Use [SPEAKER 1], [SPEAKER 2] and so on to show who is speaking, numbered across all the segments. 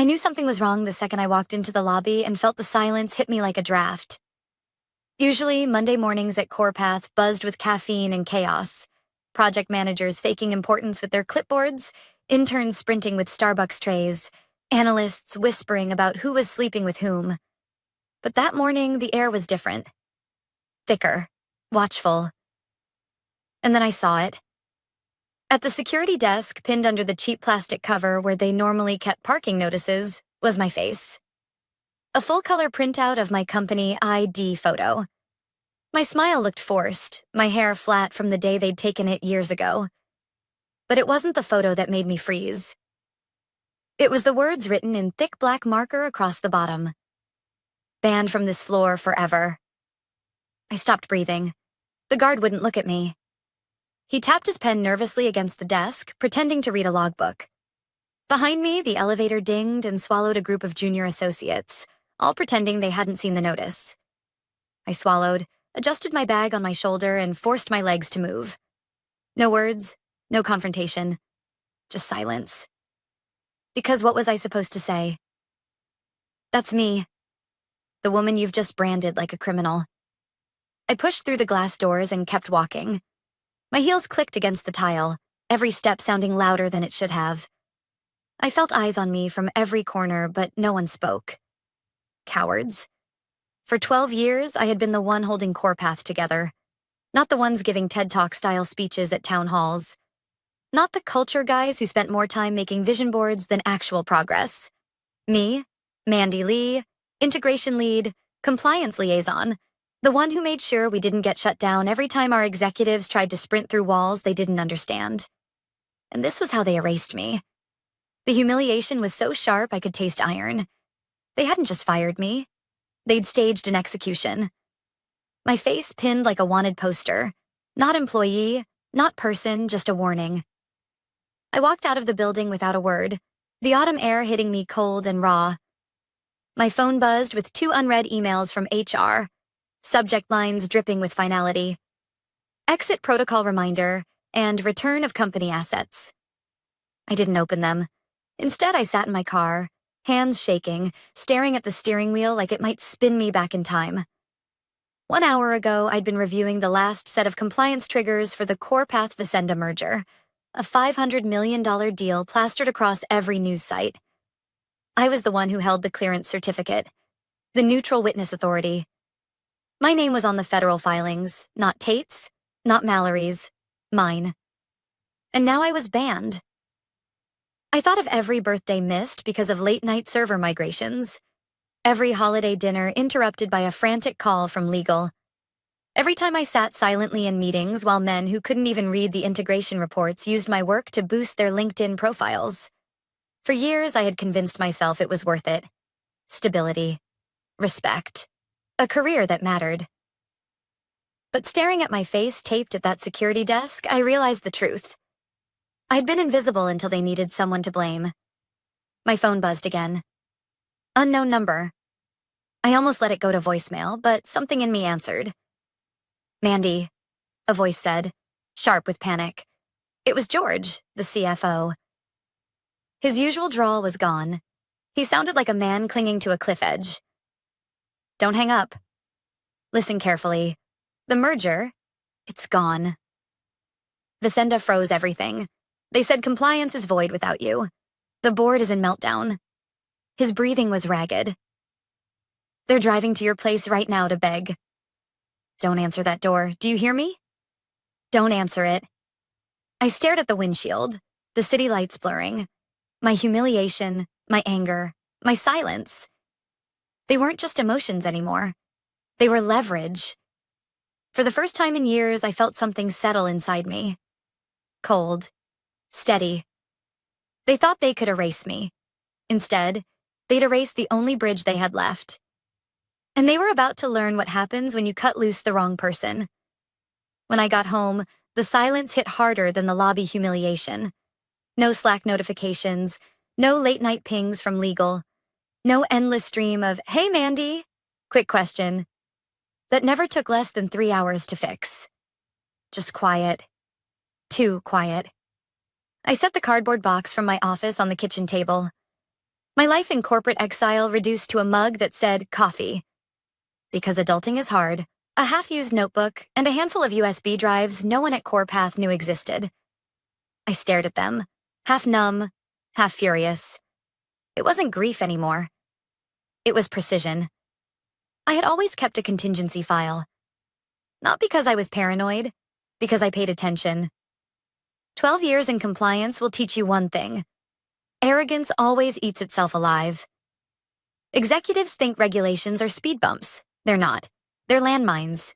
[SPEAKER 1] I knew something was wrong the second I walked into the lobby and felt the silence hit me like a draft. Usually, Monday mornings at CorePath buzzed with caffeine and chaos. Project managers faking importance with their clipboards, interns sprinting with Starbucks trays, analysts whispering about who was sleeping with whom. But that morning, the air was different. Thicker, watchful. And then I saw it. At the security desk, pinned under the cheap plastic cover where they normally kept parking notices, was my face. A full-color printout of my company ID photo. My smile looked forced, my hair flat from the day they'd taken it years ago. But it wasn't the photo that made me freeze. It was the words written in thick black marker across the bottom. Banned from this floor forever. I stopped breathing. The guard wouldn't look at me. He tapped his pen nervously against the desk, pretending to read a logbook. Behind me, the elevator dinged and swallowed a group of junior associates, all pretending they hadn't seen the notice. I swallowed, adjusted my bag on my shoulder, and forced my legs to move. No words, no confrontation, just silence. Because what was I supposed to say? That's me. The woman you've just branded like a criminal. I pushed through the glass doors and kept walking. My heels clicked against the tile, every step sounding louder than it should have. I felt eyes on me from every corner, but no one spoke. Cowards. For 12 years, I had been the one holding CorePath together. Not the ones giving TED Talk-style speeches at town halls. Not the culture guys who spent more time making vision boards than actual progress. Me, Mandy Lee, integration lead, compliance liaison, the one who made sure we didn't get shut down every time our executives tried to sprint through walls they didn't understand. And this was how they erased me. The humiliation was so sharp I could taste iron. They hadn't just fired me. They'd staged an execution. My face pinned like a wanted poster. Not employee, not person, just a warning. I walked out of the building without a word, the autumn air hitting me cold and raw. My phone buzzed with 2 unread emails from HR, subject lines dripping with finality. Exit protocol reminder and return of company assets. I didn't open them. Instead, I sat in my car, hands shaking, staring at the steering wheel like it might spin me back in time. 1 hour ago, I'd been reviewing the last set of compliance triggers for the CorePath Visenda merger, a $500 million deal plastered across every news site. I was the one who held the clearance certificate, the neutral witness authority. My name was on the federal filings, not Tate's, not Mallory's, mine. And now I was banned. I thought of every birthday missed because of late-night server migrations. Every holiday dinner interrupted by a frantic call from legal. Every time I sat silently in meetings while men who couldn't even read the integration reports used my work to boost their LinkedIn profiles. For years, I had convinced myself it was worth it. Stability. Respect. A career that mattered. But staring at my face taped at that security desk, I realized the truth. I'd been invisible until they needed someone to blame. My phone buzzed again. Unknown number. I almost let it go to voicemail, but something in me answered. Mandy, a voice said, sharp with panic. It was George, the CFO. His usual drawl was gone. He sounded like a man clinging to a cliff edge. Don't hang up. Listen carefully. The merger, it's gone. Visenda froze everything. They said compliance is void without you. The board is in meltdown. His breathing was ragged. They're driving to your place right now to beg. Don't answer that door. Do you hear me? Don't answer it. I stared at the windshield, the city lights blurring. My humiliation, my anger, my silence. They weren't just emotions anymore. They were leverage. For the first time in years, I felt something settle inside me. Cold. Steady. They thought they could erase me. Instead, they'd erase the only bridge they had left. And they were about to learn what happens when you cut loose the wrong person. When I got home, the silence hit harder than the lobby humiliation. No Slack notifications, no late-night pings from legal, no endless stream of, "Hey, Mandy," quick question, that never took less than 3 hours to fix. Just quiet. Too quiet. I set the cardboard box from my office on the kitchen table. My life in corporate exile reduced to a mug that said coffee. Because adulting is hard, a half-used notebook, and a handful of USB drives no one at CorePath knew existed. I stared at them, half numb, half furious. It wasn't grief anymore. It was precision. I had always kept a contingency file. Not because I was paranoid, because I paid attention. 12 years in compliance will teach you one thing. Arrogance always eats itself alive. Executives think regulations are speed bumps. They're not. They're landmines.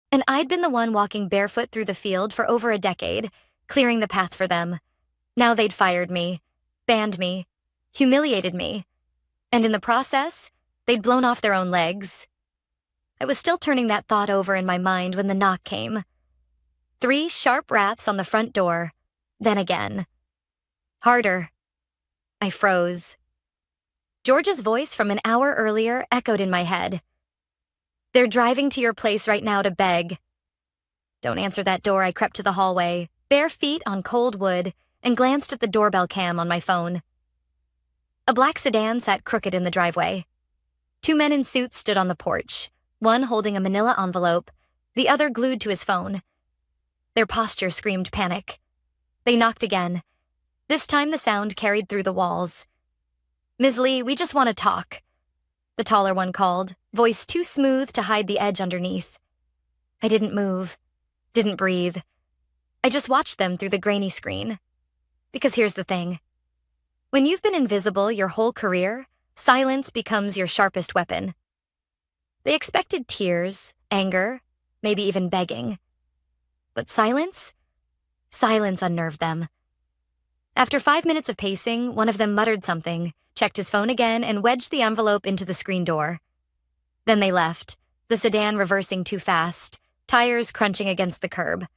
[SPEAKER 1] And I'd been the one walking barefoot through the field for over a decade, clearing the path for them. Now they'd fired me, banned me, humiliated me, and in the process, they'd blown off their own legs. I was still turning that thought over in my mind when the knock came. 3 sharp raps on the front door, then again. Harder. I froze. George's voice from an hour earlier echoed in my head. "They're driving to your place right now to beg." Don't answer that door. I crept to the hallway, bare feet on cold wood, and glanced at the doorbell cam on my phone. A black sedan sat crooked in the driveway. 2 men in suits stood on the porch, one holding a manila envelope, the other glued to his phone. Their posture screamed panic. They knocked again. This time the sound carried through the walls. "Ms. Lee, we just want to talk," the taller one called, voice too smooth to hide the edge underneath. I didn't move, didn't breathe. I just watched them through the grainy screen. Because here's the thing. When you've been invisible your whole career, silence becomes your sharpest weapon. They expected tears, anger, maybe even begging. But silence? Silence unnerved them. After 5 minutes of pacing, one of them muttered something, checked his phone again, and wedged the envelope into the screen door. Then they left, the sedan reversing too fast, tires crunching against the curb.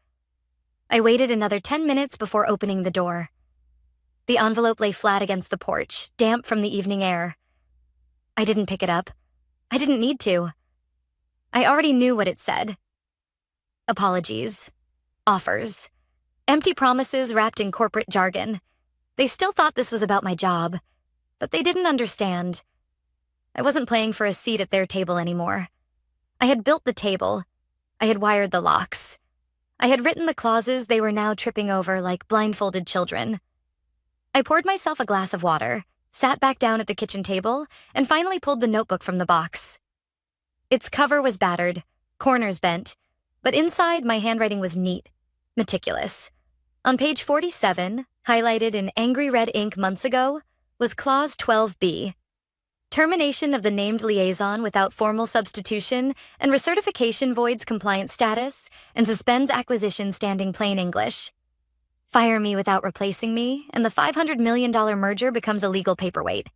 [SPEAKER 1] I waited another 10 minutes before opening the door. The envelope lay flat against the porch, damp from the evening air. I didn't pick it up. I didn't need to. I already knew what it said. Apologies. Offers. Empty promises wrapped in corporate jargon. They still thought this was about my job, but they didn't understand. I wasn't playing for a seat at their table anymore. I had built the table. I had wired the locks. I had written the clauses they were now tripping over like blindfolded children. I poured myself a glass of water, sat back down at the kitchen table, and finally pulled the notebook from the box. Its cover was battered, corners bent, but inside my handwriting was neat, meticulous. On page 47, highlighted in angry red ink months ago, was Clause 12B. Termination of the named liaison without formal substitution and recertification voids compliance status and suspends acquisition standing plain English. Fire me without replacing me, and the $500 million merger becomes a legal paperweight.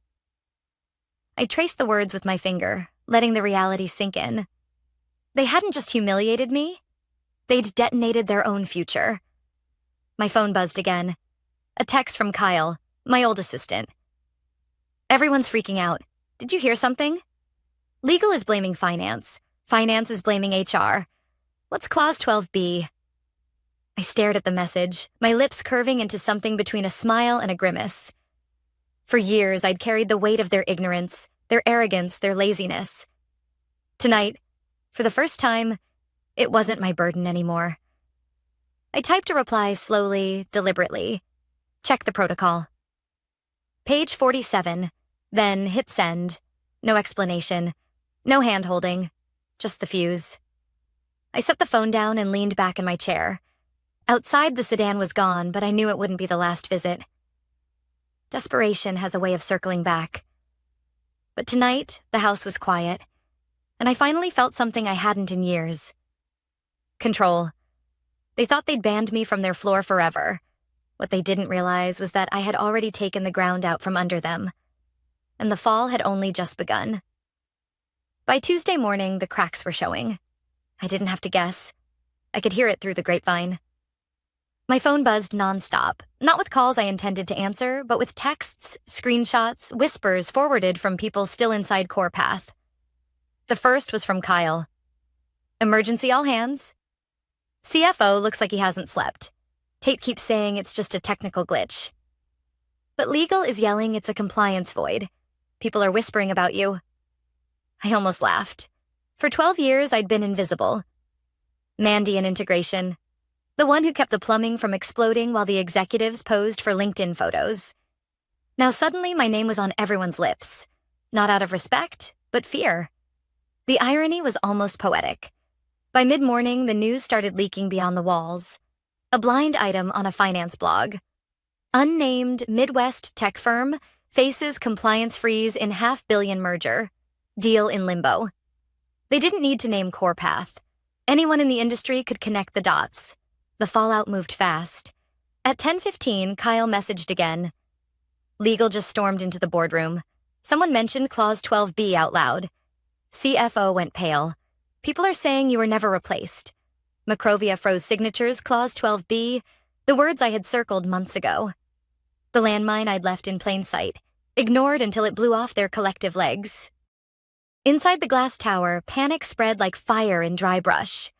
[SPEAKER 1] I traced the words with my finger, letting the reality sink in. They hadn't just humiliated me. They'd detonated their own future. My phone buzzed again. A text from Kyle, my old assistant. "Everyone's freaking out. Did you hear something? Legal is blaming finance. Finance is blaming HR. What's Clause 12B? I stared at the message, my lips curving into something between a smile and a grimace. For years, I'd carried the weight of their ignorance, their arrogance, their laziness. Tonight, for the first time, it wasn't my burden anymore. I typed a reply slowly, deliberately. Check the protocol. Page 47, then hit send. No explanation, no hand-holding, just the fuse. I set the phone down and leaned back in my chair. Outside, the sedan was gone, but I knew it wouldn't be the last visit. Desperation has a way of circling back. But tonight, the house was quiet, and I finally felt something I hadn't in years. Control. They thought they'd banned me from their floor forever. What they didn't realize was that I had already taken the ground out from under them, and the fall had only just begun. By Tuesday morning, the cracks were showing. I didn't have to guess. I could hear it through the grapevine. My phone buzzed nonstop, not with calls I intended to answer, but with texts, screenshots, whispers forwarded from people still inside CorePath. The first was from Kyle. "Emergency all hands. CFO looks like he hasn't slept. Tate keeps saying it's just a technical glitch." But legal is yelling it's a compliance void. People are whispering about you. I almost laughed. For 12 years, I'd been invisible. Mandy in integration. The one who kept the plumbing from exploding while the executives posed for LinkedIn photos. Now suddenly my name was on everyone's lips. Not out of respect, but fear. The irony was almost poetic. By mid-morning, the news started leaking beyond the walls. A blind item on a finance blog. Unnamed Midwest tech firm faces compliance freeze in $500 million merger. Deal in limbo. They didn't need to name CorePath. Anyone in the industry could connect the dots. The fallout moved fast. At 10:15, Kyle messaged again. Legal just stormed into the boardroom. Someone mentioned Clause 12B out loud. CFO went pale. People are saying you were never replaced. Macrovia froze signatures, Clause 12B, the words I had circled months ago. The landmine I'd left in plain sight, ignored until it blew off their collective legs. Inside the glass tower, panic spread like fire in dry brush.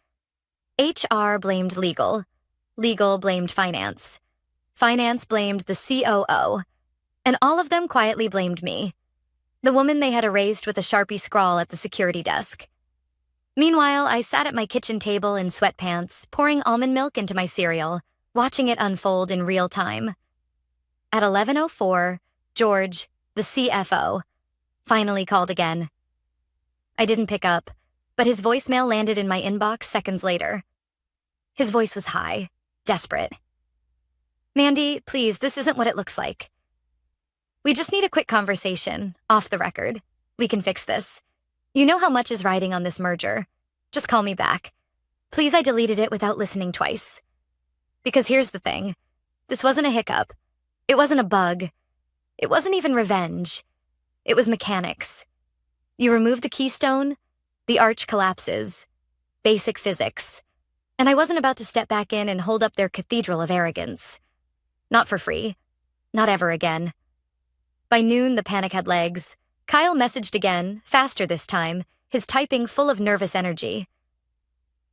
[SPEAKER 1] HR blamed legal. Legal blamed finance. Finance blamed the COO. And all of them quietly blamed me. The woman they had erased with a Sharpie scrawl at the security desk. Meanwhile, I sat at my kitchen table in sweatpants, pouring almond milk into my cereal, watching it unfold in real time. At 11:04, George, the CFO, finally called again. I didn't pick up, but his voicemail landed in my inbox seconds later. His voice was high, desperate. Mandy, please, this isn't what it looks like. We just need a quick conversation, off the record. We can fix this. You know how much is riding on this merger. Just call me back. Please, I deleted it without listening twice. Because here's the thing. This wasn't a hiccup. It wasn't a bug. It wasn't even revenge. It was mechanics. You remove the keystone, the arch collapses. Basic physics. And I wasn't about to step back in and hold up their cathedral of arrogance. Not for free. Not ever again. By noon, the panic had legs. Kyle messaged again, faster this time, his typing full of nervous energy.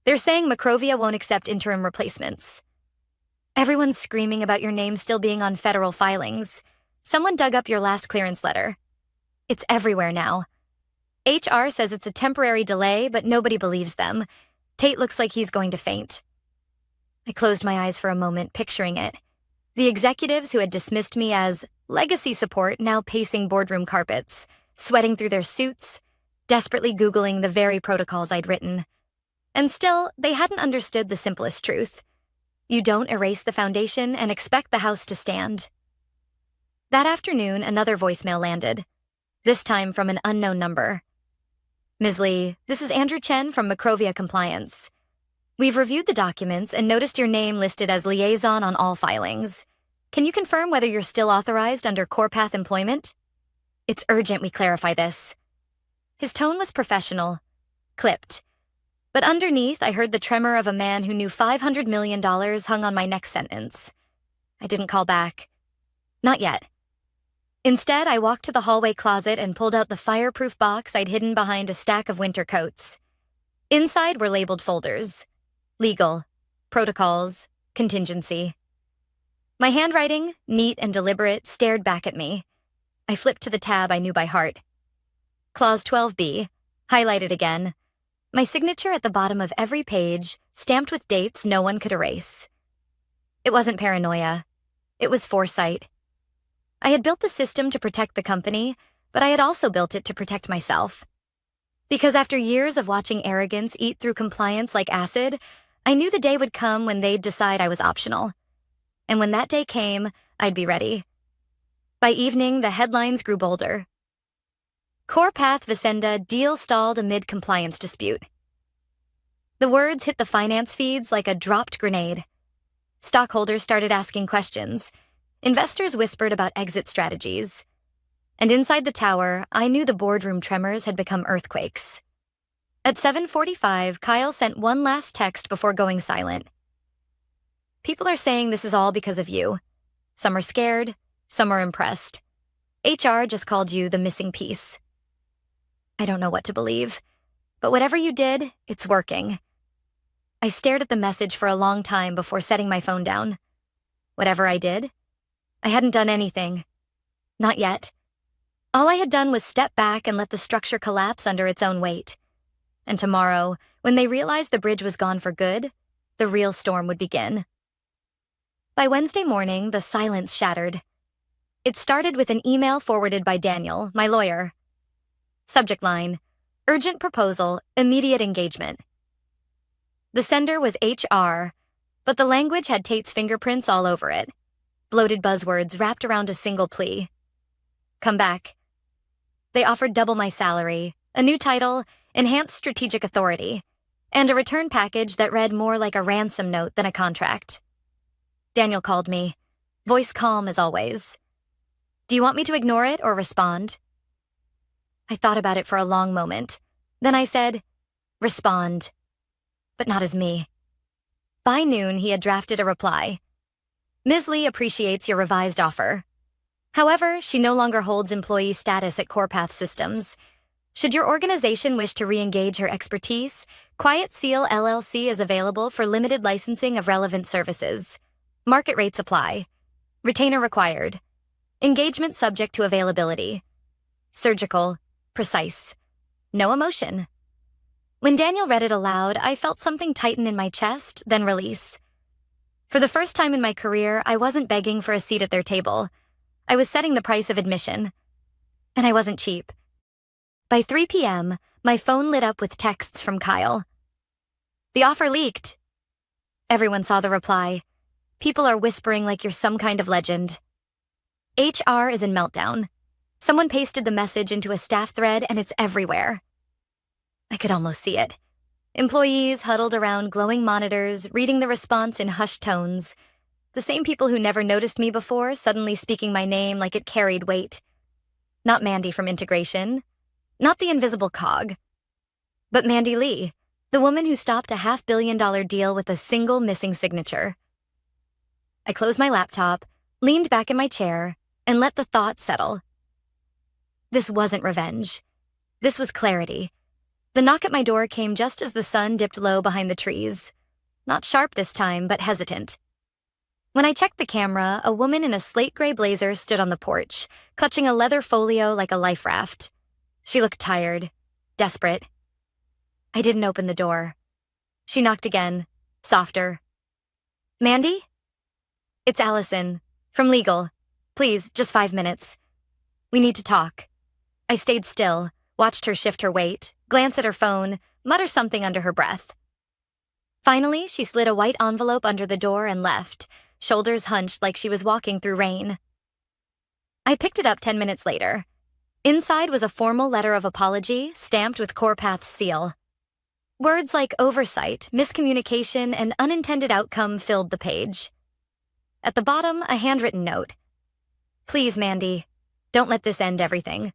[SPEAKER 1] They're saying Macrovia won't accept interim replacements. Everyone's screaming about your name still being on federal filings. Someone dug up your last clearance letter. It's everywhere now. HR says it's a temporary delay, but nobody believes them. Tate looks like he's going to faint. I closed my eyes for a moment, picturing it. The executives who had dismissed me as legacy support now pacing boardroom carpets, sweating through their suits, desperately Googling the very protocols I'd written. And still, they hadn't understood the simplest truth. You don't erase the foundation and expect the house to stand. That afternoon, another voicemail landed, this time from an unknown number. Ms. Lee, this is Andrew Chen from Macrovia Compliance. We've reviewed the documents and noticed your name listed as liaison on all filings. Can you confirm whether you're still authorized under CorePath employment? It's urgent we clarify this. His tone was professional, clipped. But underneath, I heard the tremor of a man who knew $500 million hung on my next sentence. I didn't call back. Not yet. Instead, I walked to the hallway closet and pulled out the fireproof box I'd hidden behind a stack of winter coats. Inside were labeled folders. Legal, protocols, contingency. My handwriting, neat and deliberate, stared back at me. I flipped to the tab I knew by heart. Clause 12B, highlighted again. My signature at the bottom of every page, stamped with dates no one could erase. It wasn't paranoia. It was foresight. I had built the system to protect the company, but I had also built it to protect myself. Because after years of watching arrogance eat through compliance like acid, I knew the day would come when they'd decide I was optional. And when that day came, I'd be ready. By evening, the headlines grew bolder. CorePath Vicenda deal stalled amid compliance dispute. The words hit the finance feeds like a dropped grenade. Stockholders started asking questions. Investors whispered about exit strategies. And inside the tower, I knew the boardroom tremors had become earthquakes. At 7:45, Kyle sent one last text before going silent. People are saying this is all because of you. Some are scared, some are impressed. HR just called you the missing piece. I don't know what to believe, but whatever you did, it's working. I stared at the message for a long time before setting my phone down. Whatever I did, I hadn't done anything. Not yet. All I had done was step back and let the structure collapse under its own weight. And tomorrow, when they realized the bridge was gone for good, the real storm would begin. By Wednesday morning, the silence shattered. It started with an email forwarded by Daniel, my lawyer. Subject line: urgent proposal, immediate engagement. The sender was HR, but the language had Tate's fingerprints all over it. Bloated buzzwords wrapped around a single plea. Come back. They offered double my salary, a new title, enhanced strategic authority, and a return package that read more like a ransom note than a contract. Daniel called me, voice calm as always. Do you want me to ignore it or respond? I thought about it for a long moment. Then I said, respond. But not as me. By noon, he had drafted a reply. Ms. Lee appreciates your revised offer. However, she no longer holds employee status at CorePath Systems. Should your organization wish to re-engage her expertise, Quiet Seal LLC is available for limited licensing of relevant services. Market rates apply. Retainer required. Engagement subject to availability. Surgical. Precise. No emotion. When Daniel read it aloud, I felt something tighten in my chest, then release. For the first time in my career, I wasn't begging for a seat at their table. I was setting the price of admission. And I wasn't cheap. By 3 p.m., my phone lit up with texts from Kyle. The offer leaked. Everyone saw the reply. People are whispering like you're some kind of legend. HR is in meltdown. Someone pasted the message into a staff thread and it's everywhere. I could almost see it. Employees huddled around glowing monitors, reading the response in hushed tones. The same people who never noticed me before suddenly speaking my name like it carried weight. Not Mandy from integration. Not the invisible cog. But Mandy Lee, the woman who stopped a $500 million deal with a single missing signature. I closed my laptop, leaned back in my chair, and let the thought settle. This wasn't revenge. This was clarity. The knock at my door came just as the sun dipped low behind the trees. Not sharp this time, but hesitant. When I checked the camera, a woman in a slate gray blazer stood on the porch, clutching a leather folio like a life raft. She looked tired, desperate. I didn't open the door. She knocked again, softer. Mandy? It's Allison, from legal. Please, just 5 minutes. We need to talk. I stayed still, watched her shift her weight, glance at her phone, mutter something under her breath. Finally, she slid a white envelope under the door and left, shoulders hunched like she was walking through rain. I picked it up 10 minutes later. Inside was a formal letter of apology, stamped with CorePath's seal. Words like oversight, miscommunication, and unintended outcome filled the page. At the bottom, a handwritten note. Please, Mandy, don't let this end everything.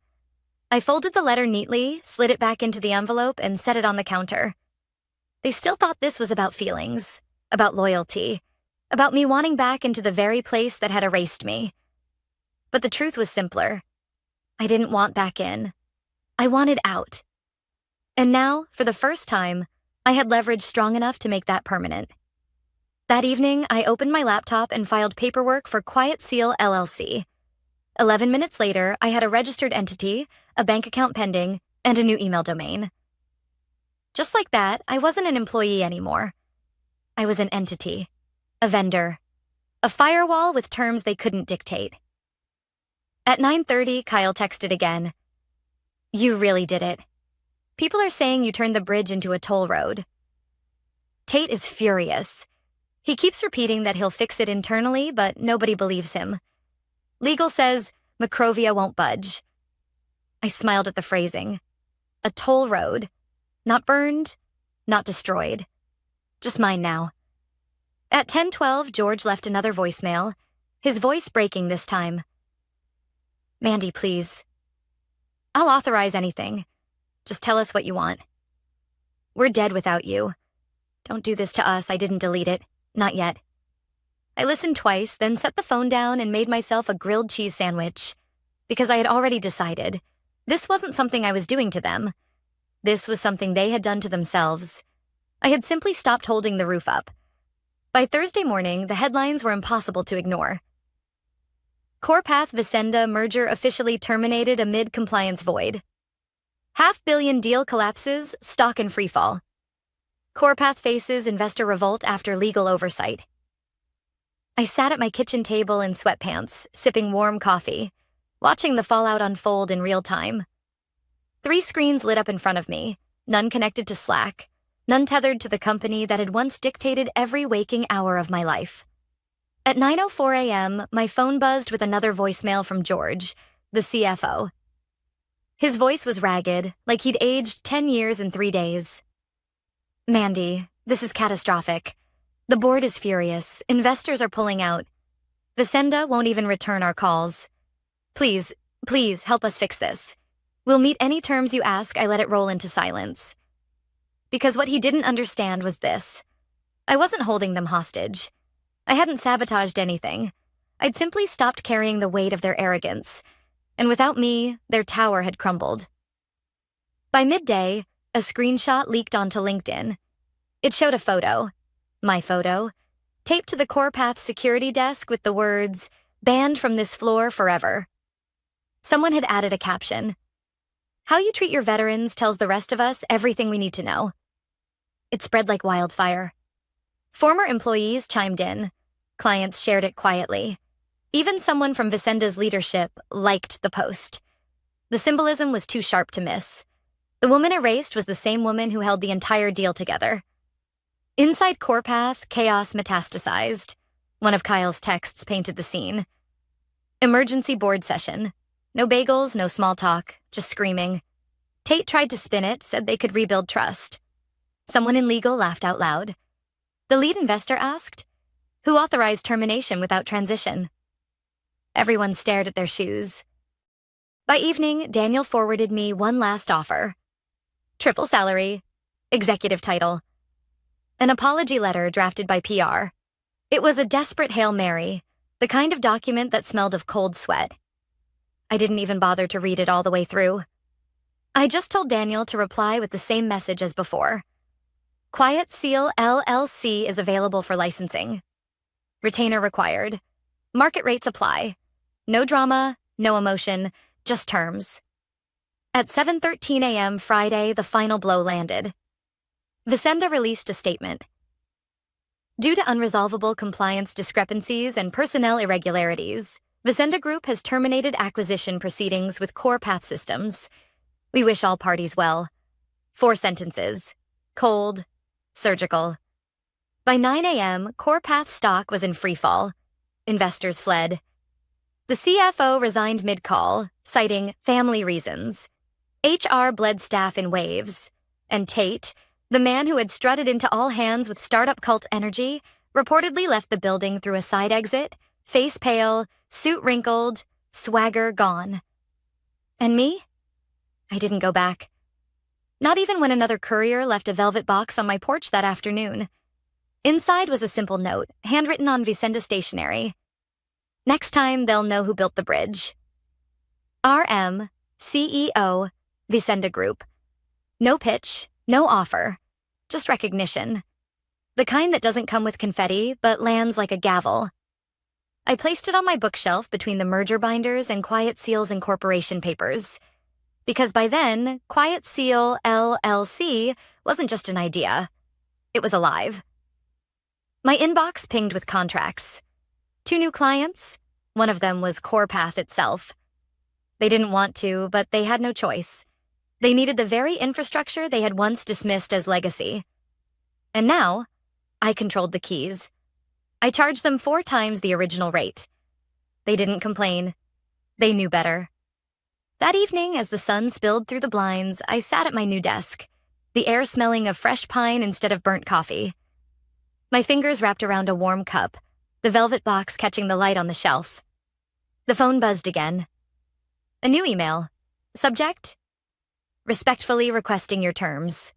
[SPEAKER 1] I folded the letter neatly, slid it back into the envelope, and set it on the counter. They still thought this was about feelings, about loyalty, about me wanting back into the very place that had erased me. But the truth was simpler. I didn't want back in. I wanted out. And now, for the first time, I had leverage strong enough to make that permanent. That evening, I opened my laptop and filed paperwork for Quiet Seal LLC. 11 minutes later, I had a registered entity, a bank account pending, and a new email domain. Just like that, I wasn't an employee anymore. I was an entity, a vendor, a firewall with terms they couldn't dictate. At 9:30, Kyle texted again. You really did it. People are saying you turned the bridge into a toll road. Tate is furious. He keeps repeating that he'll fix it internally, but nobody believes him. Legal says Macrovia won't budge. I smiled at the phrasing. A toll road. Not burned, not destroyed. Just mine now. At 10:12, George left another voicemail, his voice breaking this time. Mandy, please. I'll authorize anything. Just tell us what you want. We're dead without you. Don't do this to us, I didn't delete it. Not yet. I listened twice, then set the phone down and made myself a grilled cheese sandwich. Because I had already decided. This wasn't something I was doing to them. This was something they had done to themselves. I had simply stopped holding the roof up. By Thursday morning, the headlines were impossible to ignore. CorePath Visenda merger officially terminated amid compliance void. $500 million deal collapses, stock in freefall. CorePath faces investor revolt after legal oversight. I sat at my kitchen table in sweatpants, sipping warm coffee, watching the fallout unfold in real time. 3 screens lit up in front of me, none connected to Slack, none tethered to the company that had once dictated every waking hour of my life. At 9:04 a.m., my phone buzzed with another voicemail from George, the CFO. His voice was ragged, like he'd aged 10 years in 3 days. Mandy, this is catastrophic. The board is furious. Investors are pulling out. Visenda won't even return our calls. Please help us fix this. We'll meet any terms you ask. I let it roll into silence. Because what he didn't understand was this. I wasn't holding them hostage. I hadn't sabotaged anything. I'd simply stopped carrying the weight of their arrogance. And without me, their tower had crumbled. By midday, a screenshot leaked onto LinkedIn. It showed a photo, my photo, taped to the CorePath security desk with the words, "Banned from this floor forever." Someone had added a caption. "How you treat your veterans tells the rest of us everything we need to know." It spread like wildfire. Former employees chimed in. Clients shared it quietly. Even someone from Visenda's leadership liked the post. The symbolism was too sharp to miss. The woman erased was the same woman who held the entire deal together. Inside CorePath, chaos metastasized. One of Kyle's texts painted the scene. Emergency board session. No bagels, no small talk, just screaming. Tate tried to spin it, said they could rebuild trust. Someone in legal laughed out loud. The lead investor asked, "Who authorized termination without transition?" Everyone stared at their shoes. By evening, Daniel forwarded me one last offer. Triple salary, executive title. An apology letter drafted by PR. It was a desperate Hail Mary, the kind of document that smelled of cold sweat. I didn't even bother to read it all the way through. I just told Daniel to reply with the same message as before. Quiet Seal LLC is available for licensing. Retainer required. Market rates apply. No drama, no emotion, just terms. At 7:13 a.m. Friday, the final blow landed. Visenda released a statement. Due to unresolvable compliance discrepancies and personnel irregularities, Visenda Group has terminated acquisition proceedings with CorePath Systems. We wish all parties well. 4 sentences. Cold. Surgical. By 9 a.m., CorePath stock was in freefall. Investors fled. The CFO resigned mid-call, citing family reasons. HR bled staff in waves. And Tate, the man who had strutted into all hands with startup cult energy, reportedly left the building through a side exit, face pale, suit wrinkled, swagger gone. And me? I didn't go back. Not even when another courier left a velvet box on my porch that afternoon. Inside was a simple note, handwritten on Visenda stationery. Next time, they'll know who built the bridge. RM, CEO, Visenda Group. No pitch, no offer, just recognition. The kind that doesn't come with confetti, but lands like a gavel. I placed it on my bookshelf between the merger binders and Quiet Seal's incorporation papers. Because by then, Quiet Seal LLC wasn't just an idea. It was alive. My inbox pinged with contracts. 2 new clients. One of them was CorePath itself. They didn't want to, but they had no choice. They needed the very infrastructure they had once dismissed as legacy. And now, I controlled the keys. I charged them 4 times the original rate. They didn't complain. They knew better. That evening, as the sun spilled through the blinds, I sat at my new desk, the air smelling of fresh pine instead of burnt coffee. My fingers wrapped around a warm cup, the velvet box catching the light on the shelf. The phone buzzed again. A new email. Subject? Respectfully requesting your terms.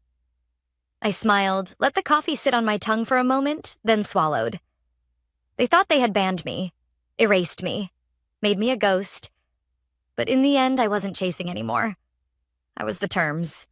[SPEAKER 1] I smiled, let the coffee sit on my tongue for a moment, then swallowed. They thought they had banned me, erased me, made me a ghost. But in the end, I wasn't chasing anymore. I was the terms.